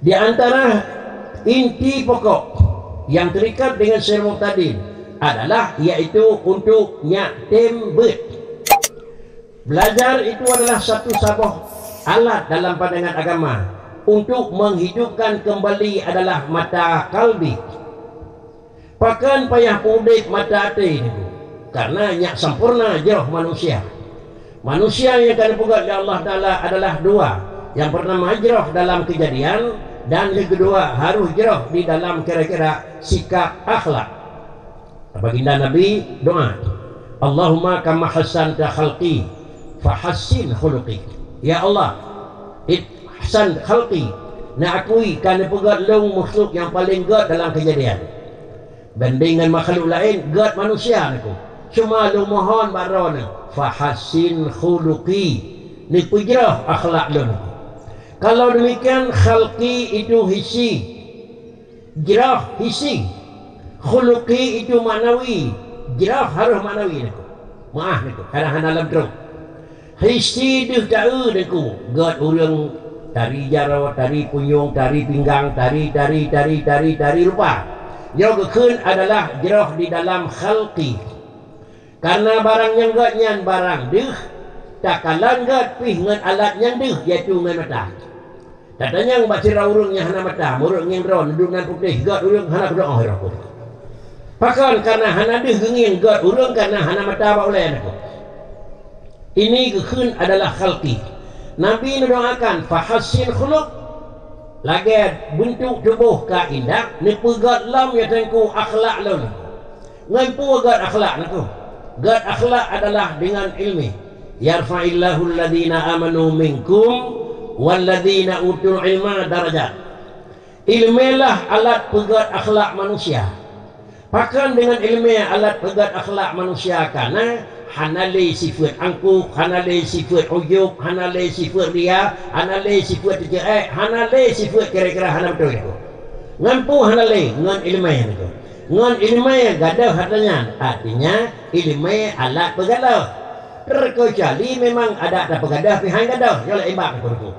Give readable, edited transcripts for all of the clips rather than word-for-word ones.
Di antara inti pokok yang terikat dengan Syair Muqtadin adalah yaitu untuk nyatim bet. Belajar itu adalah satu sabah alat dalam pandangan agama untuk menghidupkan kembali adalah mata kalbi. Pakan payah pudek mata hati itu karena nyak sempurna jauh manusia. Manusia yang akan dipugat oleh Allah Ta'ala adalah dua. Yang pertama jauh dalam kejadian, dan yang kedua harus jauh di dalam kira-kira sikap akhlak. Baginda Nabi doa, Allahumma kama hassanta khalqi fahassin khuluqi. Ya Allah, ihsan khalqi, nak akui kerana pegat lu makhluk yang paling gad dalam kejadian. Bandingan makhluk lain, gad manusia aku. Cuma lu mohon barona, fahassin khuluqi, ni pujrah akhlak lu. Kalau demikian khalqi itu hissi, jirah hissi, khuluqi itu maknawi, jirah harus maknawi aku. Maaf aku, kadang-kadang dalam teruk. Hissi itu tahu aku, gad orang tari jarau, tari punyung, tari pinggang, tari lupa. Yang kekun adalah jirah di dalam khalqi. Karena barang yang gad nyan barang deh, tak kalan gad pih ngan alat yang deh, iaitu ngan mata. Katanya baca urung yang hana mata, urung yang ron, duduk nan putih, gad urung hana berdoa hiraku. Pakan karena hana deh genging gad urung karena hana mata apa oleh aku. Ini kekun adalah khalqi. Nabi mendoakan fahassin khuluq, lagi bentuk tubuh ka indah, ni pegat lam ya tengku akhlak lam. Ngampu gad akhlak aku. Gad akhlak adalah dengan ilmi. Yarfa'illahu alladhina amanu minkum walladzina utul ilma darajat. Ilmilah alat pegat akhlak manusia. Pakan dengan ilmu alat pegat akhlak manusia karena hanale sifat angkuh, hanale sifat ujub, hanale sifat ria, hanale sifat jeek, hanale sifat kira-kira hana betul itu. Ngampu hanale ngan ilmu itu. Ngan ilmu gadah hartanya. Artinya ilmu alat pegadah. Terkecuali memang ada pegadah pihang gadah, yang lain bab aku.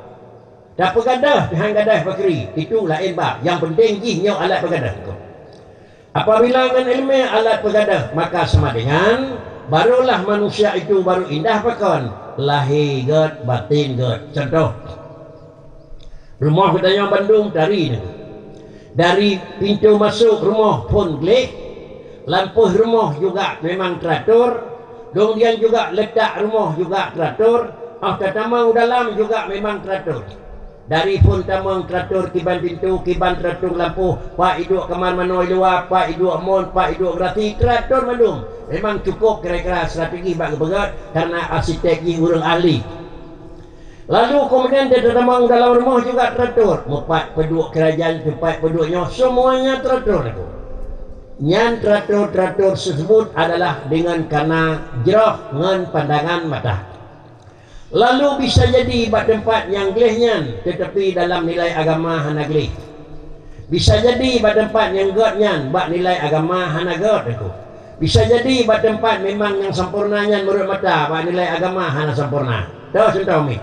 Tak pegadah pihang gadah fakri, itu lain bab. Yang penting jihnya alat pegadah aku. Apabila dengan ilmu alat pegadah, maka sama dengan barulah manusia itu baru indah pakan. Lahir gad, batin gad. Contoh, rumah kita yang Bandung dari pintu masuk rumah pun gelik, lampu rumah juga memang teratur. Kemudian juga letak rumah juga teratur. Tamang dalam juga memang teratur. Dari pun tamang teratur, kiban pintu, kiban teratur lampu, pak iduk kamar manoi luar, pak iduk mon, pak iduk berarti teratur mandum. Memang cukup kira-kira strategi bagi berat karena arsitek ni urang ahli. Lalu kemudian dia tamang dalam rumah juga teratur. Tempat penduduk kerajaan, tempat penduduknya semuanya teratur. Yang teratur tersebut adalah dengan karena jerah dengan pandangan mata. Lalu bisa jadi bak tempat yang gelihnya tetapi dalam nilai agama hana gelih. Bisa jadi bak tempat yang godnya bak nilai agama hana god aku. Bisa jadi bak tempat memang yang sempurnanya menurut mata bak nilai agama hana sempurna. Tahu contoh mi.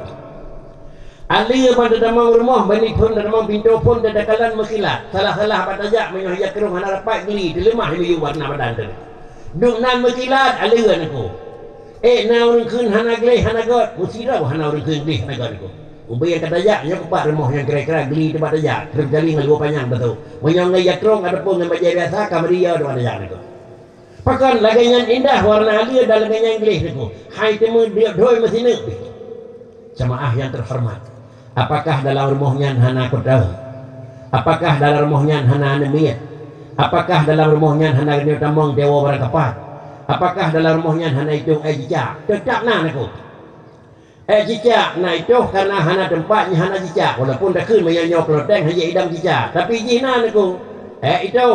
Ali pada damang rumah bani pun damang pintu pun dadakalan mengkilat. Salah-salah batajak menyahya kerung hana rapat geli dilemah meyu warna badan tu. Duk nan mengkilat aliran aku. Na orang kun hana geli hana god. Musira hana orang kun geli hana god aku. Umbi yang katajaknya kepak rumah yang kira-kira geli tempat tajak. Terjadi ngalua panjang betul. Menyahya kerung ada pun yang baca biasa kamaria tempat tajak aku. Pakan lagainya indah warna alir dan lagainya geli aku. Hai temu dia doi mesin ni. Jemaah yang terhormat. Apakah dalam rumahnya hana kodal? Apakah dalam rumahnya hana nemiat? Apakah dalam rumahnya hana tamang dewa berakapat? Apakah dalam rumahnya hana itu jejak? Tetap nah aku. Jejak nah itu karena hana tempatnya hana jejak. Walaupun dah kun menyok loteng hanya idam jejak. Tapi jina aku. Itu.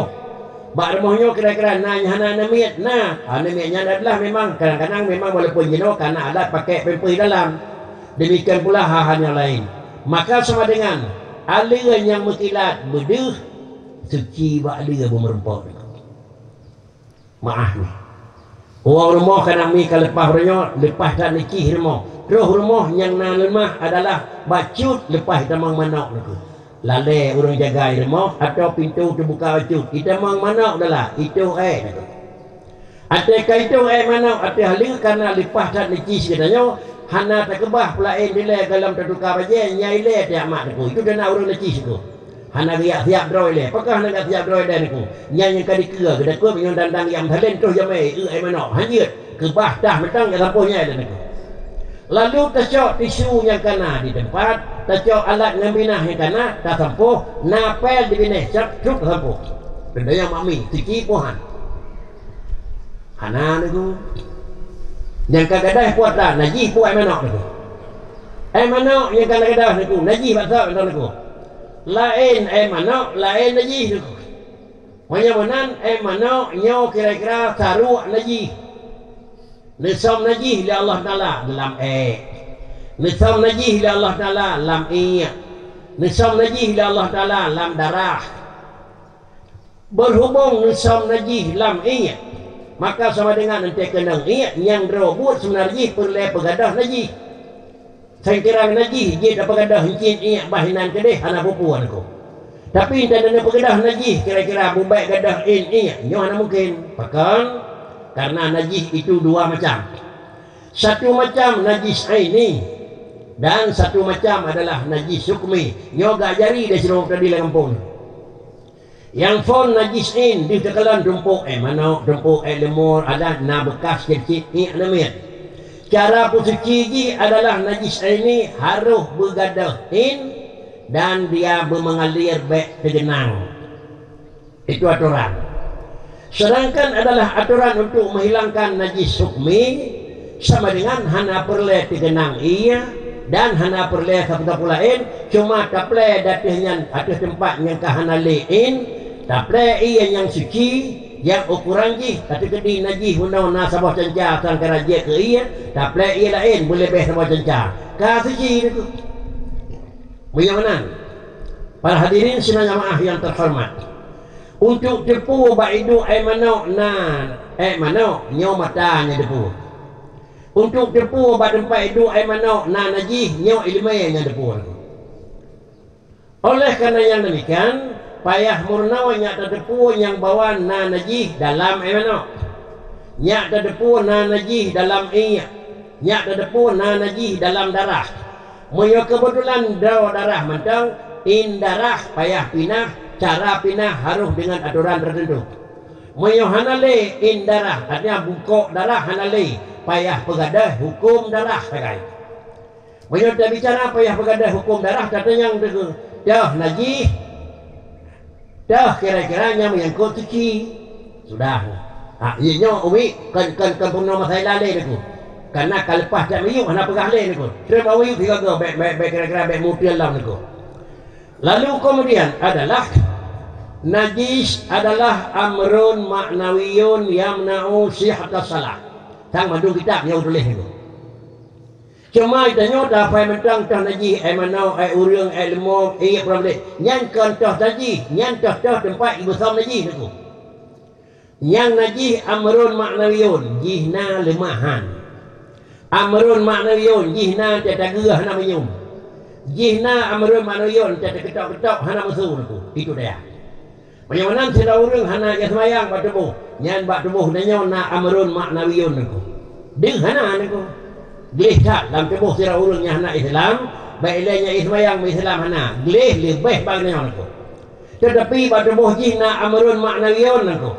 Bak rumahnya kira-kira hana nemiat. Nemiatnya adalah memang kadang-kadang memang walaupun jino karena alat pakai pempui dalam. Demikian pula hal-hal yang lain. Maka sama dengan aliran yang mengkilat bedeh suci bak aliran bermerempah. Maaf ni. Orang rumah kadang mi kalau lepas tak nikih rumah. Terus rumah yang nak lemah adalah bacut lepas tamang manok tu. lalai orang jaga rumah atau pintu terbuka acut. Kita mau mana adalah itu Atai itu mana atai haling karena lipas tak necis katanya hana tak kebah pelain dilai dalam tertukar baje nyai le tiap mak aku. Itu dana orang necis tu. Hana riak siap droi le. Apakah hana siap droi dan aku? Nyai yang kadi kira kedak ko yang dandang yang talen tu jamai mana hanyut kebah dah metang ke lampunya dan aku. Lalu tacok tisu yang kana di tempat, tacok alat ngambinah yang kana, tak sampuh, napel di bineh, cuk sampuh. Benda yang mami, tiki pohan. Hana niku. Yang kadang-kadang puat dah, najis puat manok niku. Manok yang kadang-kadang niku, najis bakso niku. Lain manok, lain najis niku. Menyamunan manok nyo kira-kira saru najis. Nisam najis li Allah Ta'ala dalam nisam najis li Allah Ta'ala dalam nisam najis li Allah Ta'ala dalam darah. Berhubung nisam najis dalam maka sama dengan nanti kenang yang robot sebenarnya perlu pegadah najis. Saya kira najis dia dapat pegadah hincin bahinan kedeh anak pupuan aku. Tapi tidak ada pegadah najis kira-kira bubaik gadah nyo mana mungkin. Bahkan karena najis itu dua macam. Satu macam najis aini dan satu macam adalah najis hukmi. Nyoga jari dia suruh tadi dalam kampung. Yang fon najis in di tekalan tumpuk manok, tumpuk lemur ada na bekas kecil namanya. Cara pusuci adalah najis ini harus bergadah dan dia mengalir baik tergenang. Itu aturan. Sedangkan adalah aturan untuk menghilangkan najis hukmi sama dengan hana perle tigenang dan hana perle sapu-sapu lain cuma taple datihnya atas tempat yang kahana lain taple yang suci yang ukuran ji tapi kedi najis hunau sabah cenca sang keraja ke taple lain boleh beh sabah cenca ka suci itu. Bagaimana para hadirin sidang jamaah yang terhormat, untuk depu baidu manok manok nyo matanya depu. Untuk depu ba tempat itu manok najis nyo ilmenya depu. Oleh karena yang demikian payah murnawa nya depu yang bawa najis dalam manok. Nya depu najis dalam nya depu najis dalam darah. Moyo kebetulan darah mentang darah payah pinah. Cara pinah harus dengan aturan tertentu. Moyo hanale darah, artinya bungkuk darah hanale, payah pegadah hukum darah pakai. Moyo tak bicara payah pegadah hukum darah, katanya yang dah najis, dah kira-kiranya menyangkut suci, sudah. Ianya umi kan purna masai lale itu. Karena kalau lepas tak meyuk, hana pegah le itu. Terima meyuk tiga baik kira-kira baik mutil lah itu. Lalu kemudian adalah najis adalah amrun ma'nawiyun yamna'u sihhatas salah. Tang mandung kitab yang tulis itu. Cuma itanya dah pai mentang tah najis manau urang ilmu problem. Nyan kan tah najis, nyan tah tempat ibu sam najis itu. Yang najis amrun ma'nawiyun, jihna lemahan. Amrun ma'nawiyun, jihna tak gerah nak menyum. Jihna amrun manuyon jadi ketok-ketok hana musuh itu dia. Bagaimana sila urang hana ya semayang bak tubuh nyan bak tubuh nanya na amrun maknawiyon niku. Ding hana niku. Gleh tak dalam tubuh sila urangnya hana Islam, baik lainnya Ismayang Islam hana. Gleh lebih bangnya niku. Tetapi bak tubuh jihna amrun maknawiyon niku.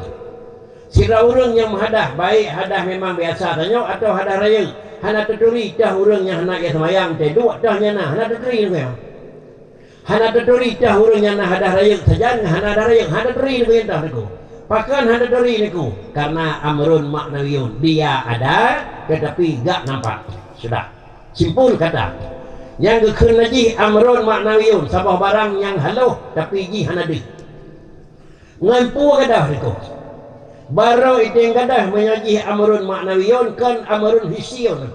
Sila urang yang menghadah baik hadah memang biasa tanya atau hadah raya. Hana terturi dah urangnya hana ya semayang teh dua dah nyana hana terturi ni kau. Hana terturi dah urangnya hana hadah raya saja hana hadah raya hana terturi ni kau niku. Pakan hana terturi niku karena amrun maknawiyun dia ada tetapi gak nampak. Sudah. Simpul kata. Yang kekeun lagi amrun maknawiyun sabah barang yang haluh tapi ji hana deuk. Ngampu kadah niku. Baru itu yang kadah menyaji amrun maknawiyun kan amrun hisiyun.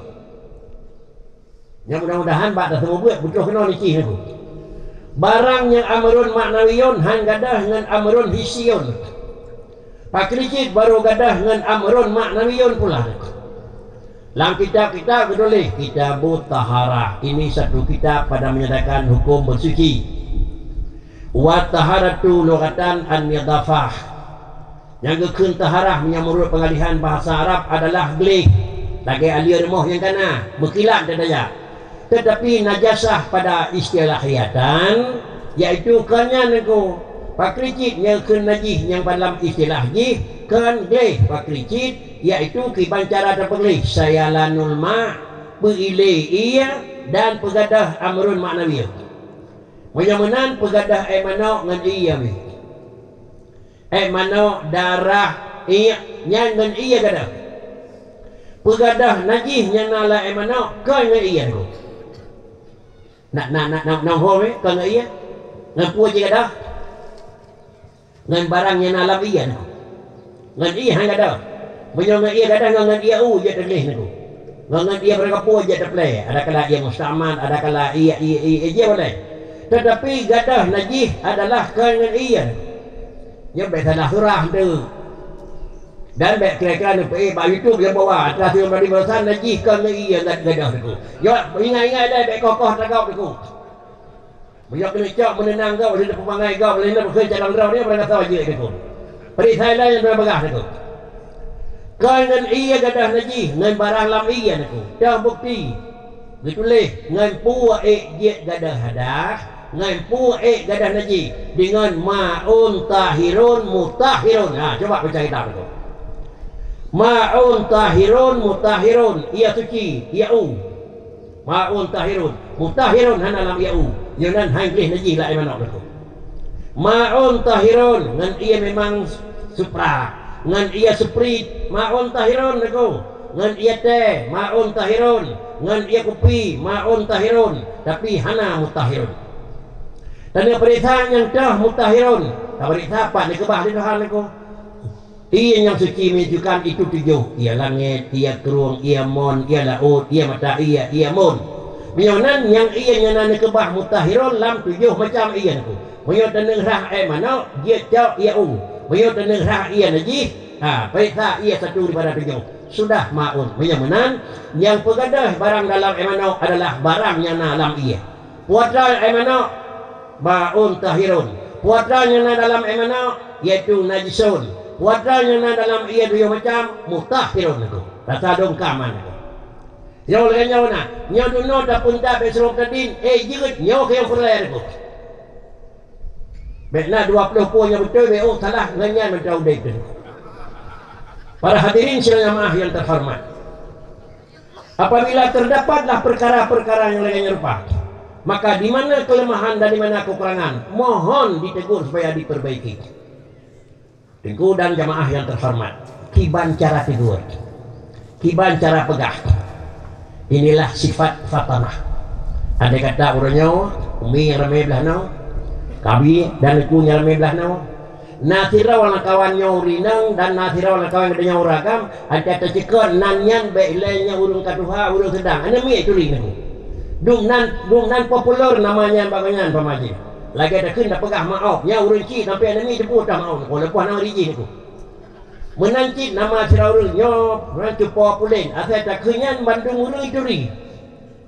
Yang mudah-mudahan bak dah semua buat butuh kena licih aku. Barang yang amrun maknawiyun han kadah dengan amrun hisiyun. Pak licih baru kadah dengan amrun maknawiyun pula. Dalam kitab-kitab ketulis kitab taharah. Ini satu kitab pada menyatakan hukum bersuci. Wa taharatu lughatan an-nidafah. Yang keun taharah menurut pengalihan bahasa Arab adalah gelih. Lagi ahli rumah yang kana, berkilat dadaya. Tetapi najasah pada istilah hayatan yaitu kannya nengko pakricit yang keun najis yang dalam istilah jih kan gelih pakricit yaitu kibancara terpeglih sayalanul ma berilai iya dan pegadah amrun maknawiyah. Menyamanan pegadah emano ngan iya mi. Emano darah iya nyan ngan iya gadah. Pegadah najis nya nala emano ka ngan iya tu. Nak ho me ka ngan iya. Ngan puji gadah. Ngan barang nya nala iya tu. Ngan iya hang gadah. Menyo ngan iya gadah ngan iya je terlih tu. Ngan iya berkapu je terplay. Ada kala ia mustaman, ada kala iya je boleh. Tetapi gadah najis adalah kangen iya. Nya baik salah surah tu. Dan baik kira-kira ni ba YouTube yang bawa atas yang bagi balasan najis kangen iya gadah tu. Yo ingat-ingat dah baik kokoh tagap tu. Bila kena cak menenang kau boleh pemangai kau boleh nak bekerja dalam rau ni berangkat saja tu. Peri saya lain yang berbagah tu. Kangen iya gadah najis ngan barang lam iya tu. Dah bukti. Ditulis ngan puak je gadah hadah. Ngan pu'ik gadah najis dengan ma'un tahirun mutahirun. Coba baca kitab itu. Ma'un tahirun mutahirun ia suci ia'u. Ma'un tahirun mutahirun hana lam ia'u. Yunan hanglih najis lah imanok itu. Ma'un tahirun ngan ia memang supra. Ngan ia seprit ma'un tahirun itu. Ngan ia teh ma'un tahirun. Ngan ia kopi ma'un tahirun. Tapi hana mutahirun. Dan yang perintah yang dah mutahirun. Tak perintah apa ni kebah di Tuhan aku. Ia yang suci menunjukkan itu tujuh. Ia langit, ia kerung, ia mon, ia laut, ia mata, ia mon. Menyonan yang ia nyanan kebah mutahirun lam tujuh macam ia aku. Menyo teneng rah mana dia jauh ia menyo teneng rah ia najis. Perintah ia satu daripada tujuh. Sudah maun. Menyonan yang pegadah barang dalam emano adalah barang yang dalam ia. Puatra emano Ma'un tahirun. Puatranya na dalam emana yaitu najisun. Puatranya na dalam ia dua macam mutahirun itu. Rasa dongkaman itu. Jauh lagi jauh na. Nyo duno dah pun tak besok tadin. Jirit nyo ke yang perlayan itu. Bekna 20 punya betul. Salah nganyan mencau itu. Para hadirin jemaah yang terhormat. Apabila terdapatlah perkara-perkara yang lainnya rupa. Maka di mana kelemahan dan di mana kekurangan mohon ditegur supaya diperbaiki. Tengku dan jamaah yang terhormat, kiban cara tegur, kiban cara pegah. Inilah sifat fatanah. Ada kata orangnya umi yang ramai belah nau, kabi dan iku yang ramai belah nau. Nasira wala kawan nyau rinang dan nasira wala kawan kedenya uragam. Ada tercekot nanyan baik lainnya urung katuha urung sedang. Ana mi itu rinang. Dungnan popular namanya bagangan pamaji. Lagi ada kena pegah maaf. Nya urang cik sampai ada ni jemput dah maaf. Kalau lepas nama rijin aku. Menancit nama siraurang nyo, rancu populen. Asal tak kenyan Bandung urang ituri.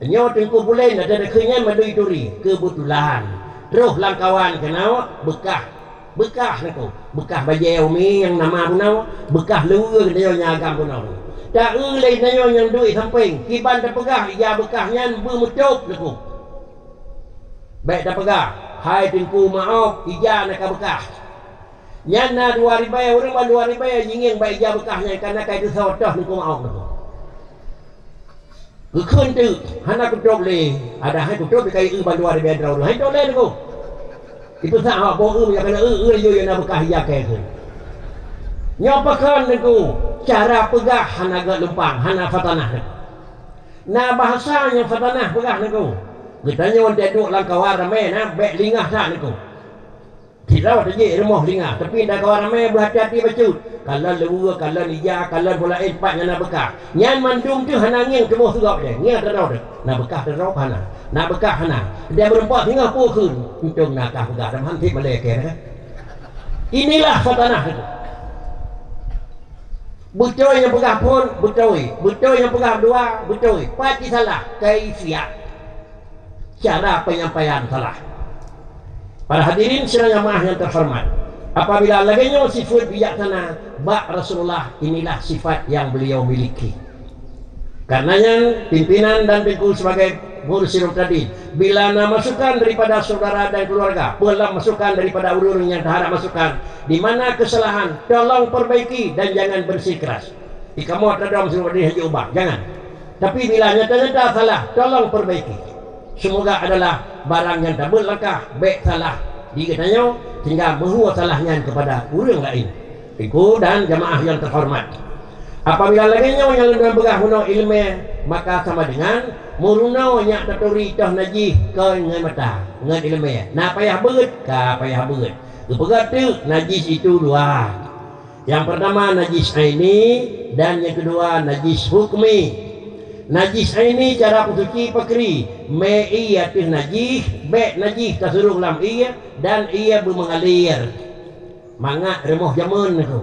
Nyo tengku bulen ada kenyan Bandung ituri. Kebetulan. Terus langkawan kenal bekah aku. Bekah bajau mi yang nama punau, bekah leur dia nyagam punau. Tak lain nanya yang duit samping kiban dah pegah ia bekahnya bermucuk aku. Baik dah pegah hai tengku maaf ija nak bekah nyana 2000 orang ban 2000 jinging baik ija bekahnya karena kai tu sawatah tengku maaf aku. Keun tu hana kutuk le ada hai kutuk kai ban 2000 draw hai tu le aku. Itu sah hak bo ya kena yo nak bekah ija kai tu. Nyopakan aku cara pegah hana agak lempang hana fatanah. Nah bahasanya fatanah pegah aku. Kita nyon duduk langkawar ramai na bek lingah tak aku. Tidak ada je rumah lingah tapi dah kawar ramai berhati-hati bacut. Kalau lewur, kalau nija, kalau bola empat yang nak bekah. Nyan mandum tu hana ngeng kemuh segap dia. Ngeng terau dah. Nak bekah terau hana. Nak bekah hana. Dia berempat hingga pukul. Untung nak pegah dah hanti malaikat kan. Inilah fatanah itu. Betul yang pegah pun betul yang pegah dua betul pasti salah kaifiyah cara penyampaian salah Para hadirin sidang jamaah yang terhormat, apabila laganya sifat bijaksana, bak Rasulullah inilah sifat yang beliau miliki. Karenanya pimpinan dan pengikut sebagai Mursyid tadi, bila ada masukan daripada saudara dan keluarga, pula masukan daripada urun yang terhadap masukan, di mana kesalahan tolong perbaiki dan jangan bersikeras. Jika mau terdalam semua haji ubah, jangan. Tapi bila nyata-nyata salah, tolong perbaiki. Semoga adalah barang yang tak berlangkah, baik salah dikatanya sehingga bahwa salahnya kepada orang lain. Iku dan jamaah yang terhormat, apabila laginya yang dengan begah guna ilmu, maka sama dengan muruna nya taturi tah najis ke ngai mata ngai ilmu. Nah payah beut ka payah beut. Kepegat tu najis itu dua. Yang pertama najis aini dan yang kedua najis hukmi. Najis aini cara pensuci pakri me ia tu najis, be najis kasuruh lam ia dan ia bermengalir. Mangak remoh jamun tu.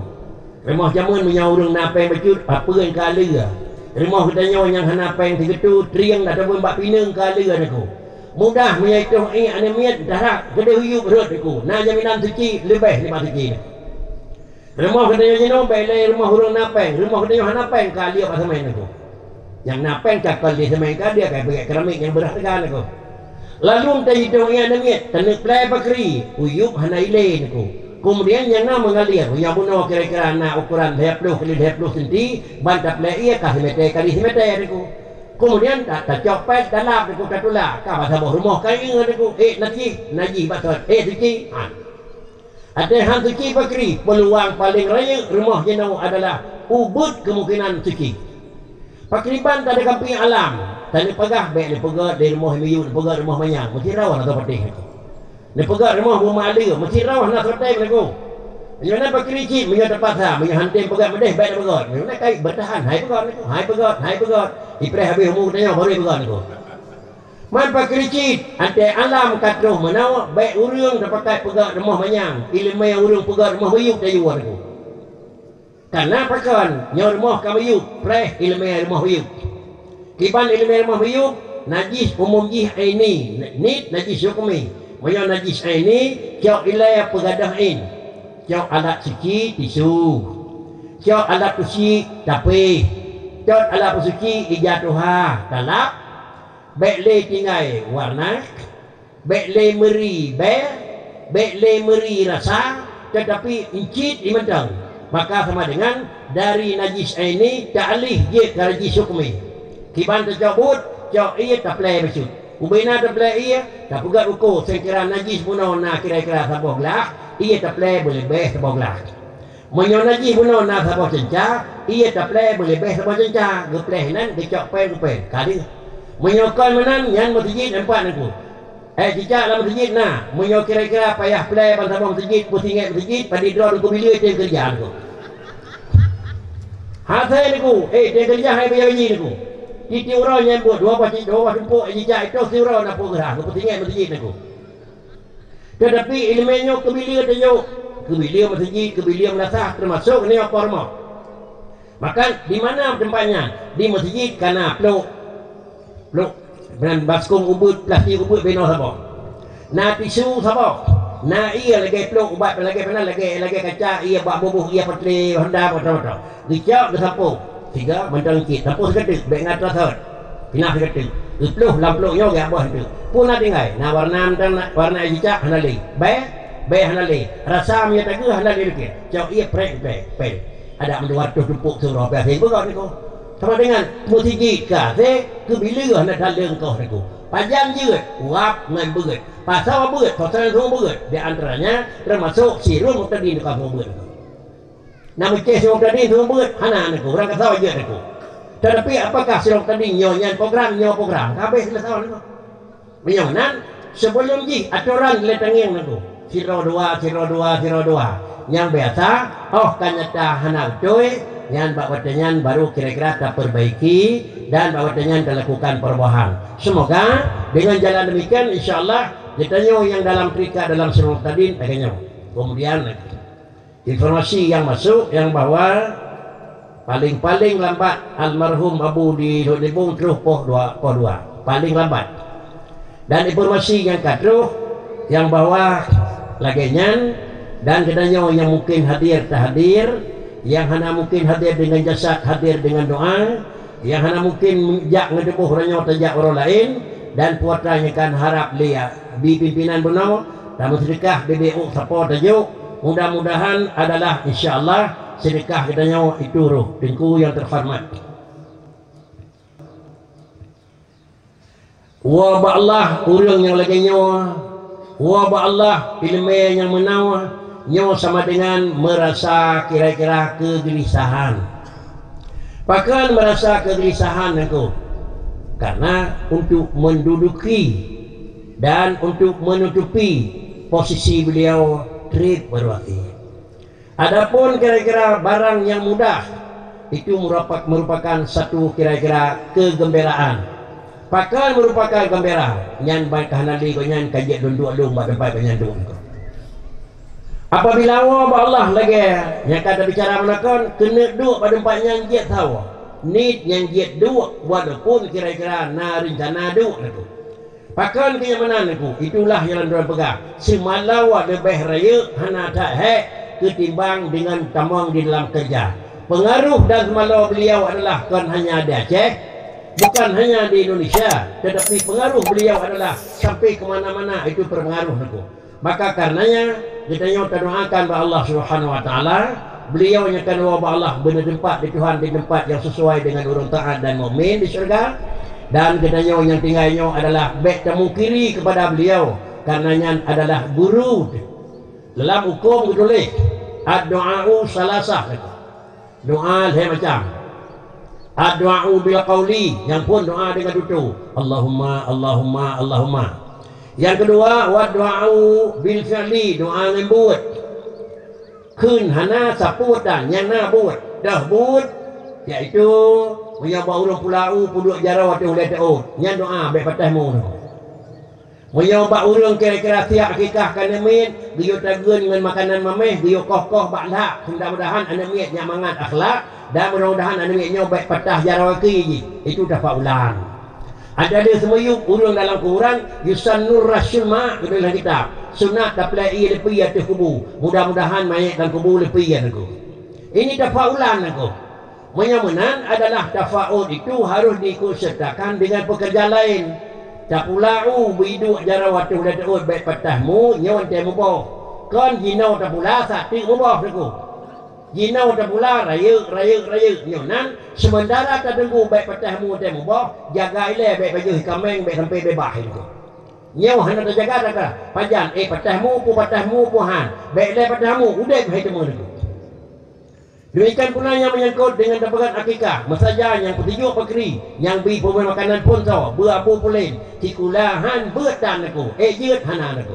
Remoh jamun punya urang napeng becut papeun ka leu. Remoh katanya yang hanapeng tigetu triang dah pun bak pinang ka leu aku. Mudah punya itu anemiat darat gede huyuk perut aku. Nah jaminan suci lebih 5 suci. Remoh katanya jeno bele rumah urang napeng, remoh katanya hanapeng ka leu pasal main aku. Yang napeng cakal dia semain ka dia kayak pakai keramik yang berharga aku. Lalu tadi itu anemiat tenek play bakri uyup hanaile aku. Kemudian yang nama mengalir, yang bunuh kira-kira anak ukuran 20 kali 20 cm, bantap ia kasih meter kali meter aku. Kemudian tak copet dalam aku katulah, kau bahasa rumah kau aku, najis batot, suci. Ada hal suci bakri, peluang paling raya rumah jenau adalah ubud kemungkinan suci. Pakriban tak ada kampung alam, tadi pegah baik dia pegat dari rumah miyu, pegat rumah manyang, mesti rawan atau penting aku. Dia pegat rumah rumah ada, mesti rawah nak sotai aku. Macam mana pakai licin, punya tempat sah, punya hantim pegat medeh, baik nak pegat. Macam mana kait bertahan, hai pegat aku, hai pegat. Ipreh habis umur tanya, baru pegat aku. Man pakai licin, hantim alam katruh menawa, baik urang dah pakai pegat rumah manyang, ilmu yang urang pegat rumah mayuk tayuan aku. Karena pakan, nyawa rumah kamayuk, preh ilmu yang rumah mayuk. Kiban ilmu yang rumah mayuk, najis umum jih ini, nit najis hukmi. Macam najis ini, kau ilai pegadahin, kau alat suci tisu, kau alat suci tapi, kau alat suci ijatuha talap, bekle tinggai warna, bekle meri bekle meri rasa, tetapi incit dimantang. Maka sama dengan dari najis ini ta'alih je ke najis hukmi. Kiban tercabut, kau ia tak pelai bersut. Ubina tak pelai ia, tak pegat ukur sekira najis bunuh nak kira-kira sabah gelak, ia tak pelai boleh beh sabah gelak. Menyo najis bunuh nak sabah cencah, ia tak pelai boleh beh sabah cencah. Gepleh nan kecok pen kali. Menyokal menan yang masjid nampak aku. Cicak dalam masjid nah, menyo kira-kira payah pelai ban sabah masjid, pusingat masjid, padi draw aku bila dia kerja aku. Hasil aku, dia kerja hai bayar gaji aku. Titi orang yang buat dua tumpuk jejak itu si orang nak bergerak ke pentingan masjid aku. Tetapi ilmunya kebilia tajuk kebilia masjid, kebilia menasah termasuk ni apa rumah. Maka di mana tempatnya? Di masjid karena peluk dengan baskom ubud plastik ubud beno sabah. Na tisu sabah. Na ia lagi peluk ubat lagi mana lagi kaca ia bak bubuh ia petri hendak macam-macam. Dicak kesampung. Tiga mentang kit tampus ketik baik ngata sat pinah ketik ipluh lampluh yo gak bawah itu pun ada tinggal nah warna cicak hanali baik hanali rasa punya tagu hanali dikit cau ia prek ada menduar tumpuk surau biasa begat niku sama dengan musiji ka se ke bila hendak daleng kau niku panjang jeut uap ngan beut pasal beut pasal beut di antaranya termasuk sirun tadi di kampung beut. Nama kes yang tadi itu buat hana aku orang kata aja aku. Tetapi apakah silong tadi nyonya program kabeh selesai aku. Menyonan sebelum ji aturan letangin aku. 02 yang biasa kanyata hana coy yang bawatannya baru kira-kira tak perbaiki dan bawatannya lakukan perubahan. Semoga dengan jalan demikian insyaallah ditanya yang dalam trika dalam silong tadi agaknya. Kemudian informasi yang masuk yang bahwa paling lambat almarhum Abu di Dibung terus poh 2 paling lambat. Dan informasi yang katruh yang bawah lagenyan dan kedanya yang mungkin hadir tak hadir, yang hana mungkin hadir dengan jasad hadir dengan doa, yang hana mungkin jak ngedebuh ranyo tajak orang lain, dan puatranya kan harap lihat di pimpinan benar tamu sedekah BBU support tajuk. Mudah-mudahan adalah insyaallah sedekah kedanya itu roh tengku yang terhormat. Wa ba'allah urang yang lagi nyawa, wa ba'allah ilmu yang menawa nyawa sama dengan merasa kira-kira kegelisahan. Bahkan merasa kegelisahan aku karena untuk menduduki dan untuk menutupi posisi beliau trip berwati. Adapun kira-kira barang yang mudah itu merupakan satu kira-kira kegembiraan. Pakal merupakan gembira nyan baik hanali ko nyan kajek dunduk dum pada baik nyan dum. Apabila Allah lagi yang kata bicara menakon kena duk pada empat nyan jet tahu. Nit yang jet duk walaupun kira-kira na rencana duk aku. Pakal kenyamanan aku itulah yang orang pegang. Semalau lebih raya hana tak ketimbang dengan tamang di dalam kerja. Pengaruh dan semalau beliau adalah kan hanya di Aceh. Bukan hanya di Indonesia, tetapi pengaruh beliau adalah sampai kemana-mana itu berpengaruh aku. Maka karenanya kita doakan bahwa Allah Subhanahu Wa Taala beliau nyakan bahwa Allah benar tempat di Tuhan di tempat yang sesuai dengan orang taat dan mukmin di syurga. Dan kita yang tinggalnya adalah baik temu kiri kepada beliau karenanya adalah guru dalam hukum tulis ad-du'a'u salasah. Doa saya macam ad-du'a'u bil qauli, yang pun doa dengan tutu Allahumma Allahumma Allahumma. Yang kedua wa du'a'u bil fi'li, doa dengan buat kun hana saput dan yang na buat dah buat iaitu yang baru pulau puduk jarau atau oleh tau yang doa baik patahmu yang baru kira-kira tiap akikah kan amin dia tagun dengan makanan mameh dia koh-koh baklah mudah-mudahan anda miat yang mangat akhlak dan mudah-mudahan anda miatnya baik patah jarau lagi itu dapat ulang. Ada semua urang dalam Quran yusannur rasulma dalam kitab sunat dapat ia lepi atas kubu, mudah-mudahan mayat dalam kubu lepi aku ini dapat ulang aku. Menyamanan adalah tafaul itu harus diikutsertakan dengan pekerja lain. Tak pulau biduk jarawat tu dah tahu baik patahmu nyawan temu boh. Kan jinau tak pula satu boh aku. Jinau tak pula raya nyonan sementara tak tunggu baik patahmu temu boh jaga ile baik baju kameng baik sampai bebah itu. Nyau hana tak jaga tak panjang patahmu pu han. Baik ile patahmu udah hai temu itu. Demikian pula yang menyangkut dengan dapat akikah, masaja yang petunjuk pekeri, yang beri pemain makanan pun tahu, berapu pulin, cikulahan bertan aku, jut hanan aku.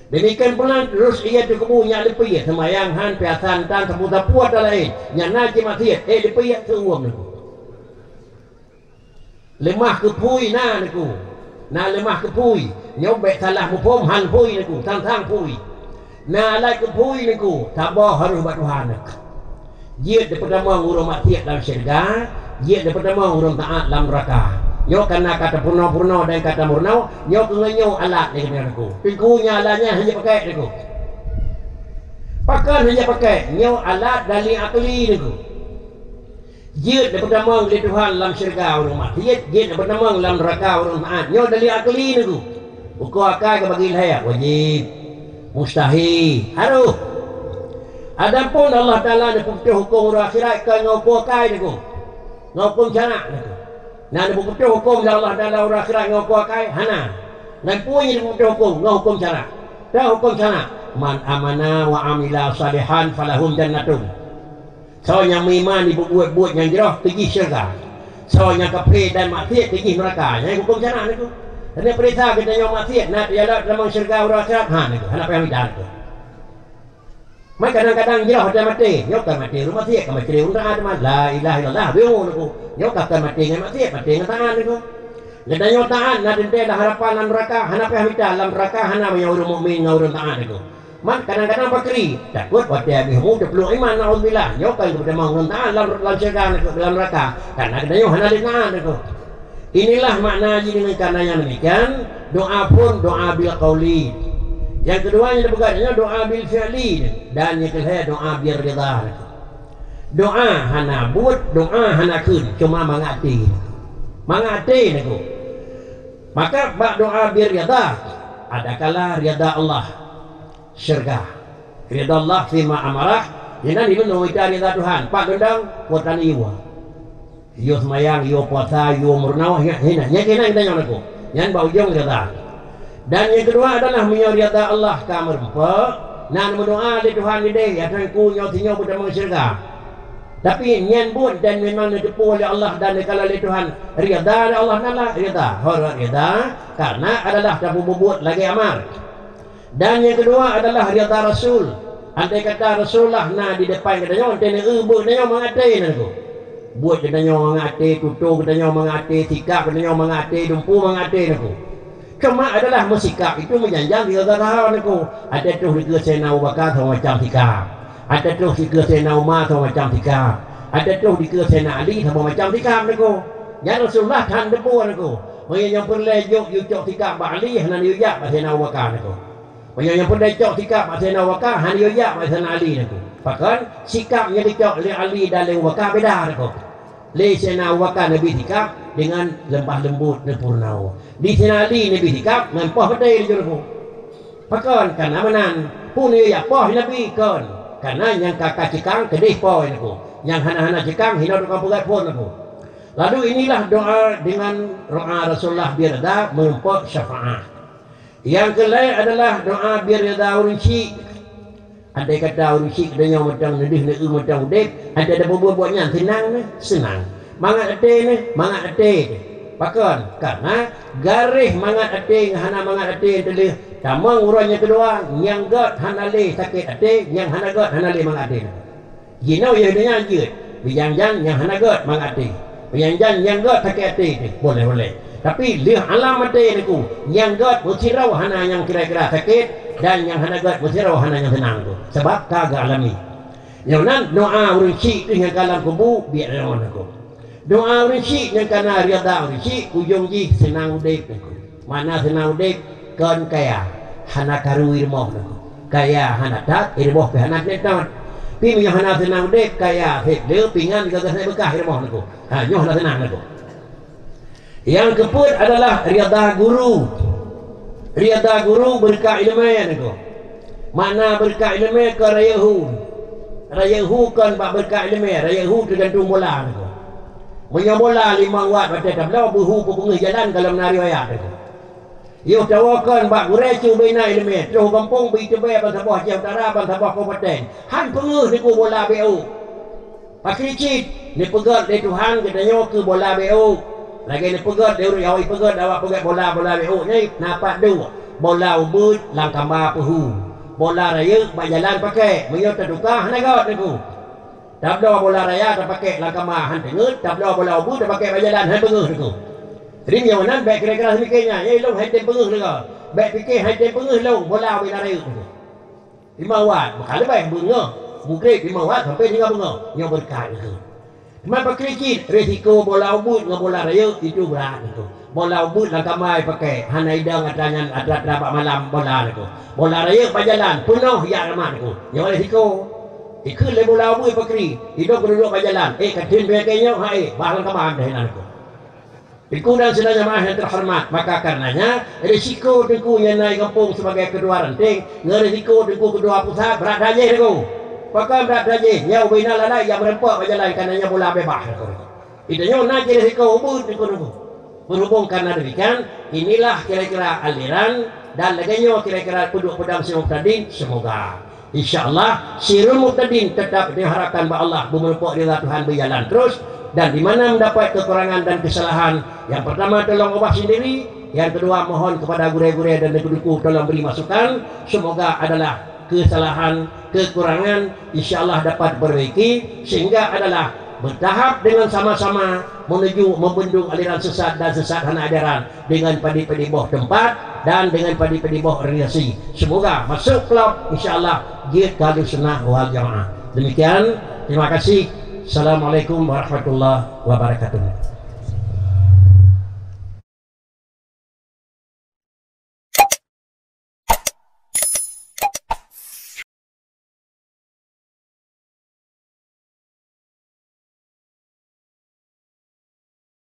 Demikian pula terus ia terkubu yang lepi, semayang han piasan tan seputar puat lain, yang naji matiat, lepi seuam aku. Lemah kepui na aku, na lemah kepui, nyobek salah mupom han pui aku, tang pui. Na alai kepui aku, tabah harus buat Tuhan aku. Dia pertama urang maksiat dalam syurga, dia pertama urang taat dalam neraka. Yo karena kata purna dan kata murna, yo kenyo alat dengan aku. Pikunya alatnya hanya pakai aku. Pakai hanya pakai, yo alat dari akli aku. Dia pertama oleh Tuhan dalam syurga urang maksiat, dia pertama dalam neraka urang taat. Yo dari akli aku. Ukur akal ke bagi saya wajib, mustahil, harus. Adapun Allah Ta'ala ada putih hukum akhirat kan ngau kai niku. Ngau cara niku. Nah ada putih hukum Allah Ta'ala akhirat ngau kai hana. Dan punya putih hukum ngau hukum cara. Dah hukum cara. Man amana wa amila salihan falahum jannatun. Soalnya iman dibuat yang jerah pergi syurga. Soalnya kafir dan maksiat pergi neraka. Yang hukum cara niku. Dan perintah kita yang maksiat nak ialah dalam syurga akhirat niku. Hana payah bidan niku. Mai kadang-kadang jirah hotel mati, nyok kan mati rumah tiak kan mati rumah taat mah la ilaha illallah bingung aku. Nyok kan mati ngan mati ngan taat aku. Jadi nyok taat na dente dah harapan dalam neraka, hana payah minta dalam neraka hana yang orang mukmin ngau orang taat aku. Man kadang-kadang bakri, takut hotel bihu de peluk iman naudzubillah. Nyok kan kepada mau orang taat dalam syurga dalam neraka. Karena nyok hana di taat aku. Inilah makna dengan karenanya demikian doa pun doa bil qauli. Yang kedua yang berkatnya doa bil fi'li, dan yang ketiga doa bir ridha. Doa hana buat, doa hana kun, cuma mangati niku. Maka bak doa bir ridha, ada kala ridha Allah syurga, ridha Allah fima amarah. Jadi ini kita ridha Tuhan. Pak gendang kuatan iwa, yo semayang, yo puasa, yo murnawah, hina kena kita nyonaku, yang bau jong ridha. Dan yang kedua adalah menyariata Allah kamar empat. Nan berdoa di Tuhan ini, ya Tuhanku nyotinya berdamai syurga. Tapi nyen pun dan memang ditepu oleh Allah dan kalau oleh Tuhan rida Allah nala rida, hormat rida karena adalah tabu bubut lagi amal. Dan yang kedua adalah rida Rasul. Andai kata Rasulullah na di depan katanya, antene buat katanya mengatai nanti. Buat katanya mengatai, tutup katanya mengatai, sikap katanya mengatai, dumpu mengatai nanti. Cuma adalah bersikap itu menjanjang tiga hal niku. Ada tu tiga Sayyidina Abu Bakar sama macam sikap. Ada tu tiga Sayyidina Umar sama macam sikap. Ada tu tiga Sayyidina Ali sama macam sikap niku. Ya Rasulullah tan depu niku. Yang perlejuk yucok sikap Pak Ali hanan yujak Pak Sayyidina Abu Bakar niku. Yang perlejuk sikap Pak Sayyidina Abu Bakar hanan yujak Pak Sayyidina Ali niku. Bahkan sikapnya dicok oleh Ali dan Abu Bakar beda niku. Sayyidina Abu Bakar Nabi sikap dengan lembah lembut dan purnau. Di Sayyidina Ali Nabi sikap dengan poh pedai di jurku. Pakan karena menan pun ya poh Nabi kan. Karena yang kakak cikang kedih poh niku. Yang hana-hana cikang hina tukang pegat pun niku. Lalu inilah doa dengan doa Rasulullah birda mempok syafaat. Yang kelai adalah doa birda urinci. Andai kata urinci kedanya macam nedih neu macam udip, ada buat-buatnya senang. Mangat ate mangat ate. Pakan karena garih mangat ate hana mangat ate telih tamang urangnya kedua yang gat hana le sakit ate yang hana gat hana le mangat ate. Ginau ye denya jeut, bijangjang yang hana gat mangat ate. Bijangjang yang gat sakit ate boleh. Tapi lih alam ate niku yang gat bersirau hana yang kira-kira sakit dan yang hana gat bersirau hana yang senang tu. Sebab kagak alami. Yang nan doa urinci dengan kalam kubu biar orang aku. Doa urinci yang kana rida urinci ujung ji senang udip niku. Mana senang udip kan kaya hana karu irmoh niku. Kaya hana tak irmoh ke hana netan. Pi yang hana senang udip kaya leu pingan gagas bekah irmoh niku. Ha nyoh hana senang niku. Yang keempat adalah rida guru. Rida guru berkah ilmu niku. Mana berkah ilmu ke rayahu kan bak berkah ilmu rayahu tergantung bola niku. Punya bola 5 watt pada tablau buhu pengeh jalan kalau menari ayat itu. Yo tawakan bak gurecu bina ilmu. Terus kampung bi tebe bangsa bawah Aceh Utara bangsa bawah Kabupaten. Han pengeh niku bola BO. Pakricit ni pegat dari Tuhan katanya ke bola BO. Lagi ni pegat dari awak pegat awak pegat bola BO ni napak dua. Bola ubud langkamba pehu. Bola raya bak jalan pakai. Menyo terduka hanagat niku. Tablau bola raya tak pakai langkama han tengut, tablau bola ubud tak pakai bajalan han pengeuh niku. Rim yang mana baik kira-kira semikirnya, ye long hai tem pengeuh niku. Baik fikir hai tem pengeuh long bola bola raya niku. 5 watt, bakal baik bengeuh. Mungkin 5 watt sampai 5 bengeuh, yang berkah niku. Cuma pakricit risiko bola ubud dengan bola raya itu berat niku. Bola ubud langkama pakai, han idang atangan atrat dapat malam bola niku. Bola raya bajalan penuh ya ramah niku. Yang risiko ikut le bola ubud pakri hidup penduduk berjalan katin bekenya bahalang kemah dah niku. Iku dan sedaya jemaah yang terhormat, maka karenanya risiko dengku yang naik kampung sebagai kedua ranting, risiko dengku kedua pusat berat dajih niku. Pakai berat dajih nyau bina lalai yang merempak berjalan karenanya bola bebas niku. Itanya nak risiko ubud niku. Berhubung karena demikian, inilah kira-kira aliran dan laganya kira-kira penduduk pedang Muqtadin. Semoga InsyaAllah Sirul Muqtadin tetap diharapkan bahwa Allah memeluk rida Tuhan berjalan terus. Dan di mana mendapat kekurangan dan kesalahan, yang pertama tolong ubah sendiri, yang kedua mohon kepada guru-guru dan duku tolong beri masukan. Semoga adalah kesalahan, kekurangan insyaAllah dapat diperbaiki sehingga adalah bertahap dengan sama-sama menuju membendung aliran sesat dan sesat hana ajaran dengan padi-padi boh tempat dan dengan padi-padi boh organisasi. Semoga masuk klub insyaAllah Jihad Ahlussunnah wal Jamaah. Demikian, terima kasih. Assalamualaikum warahmatullahi wabarakatuh.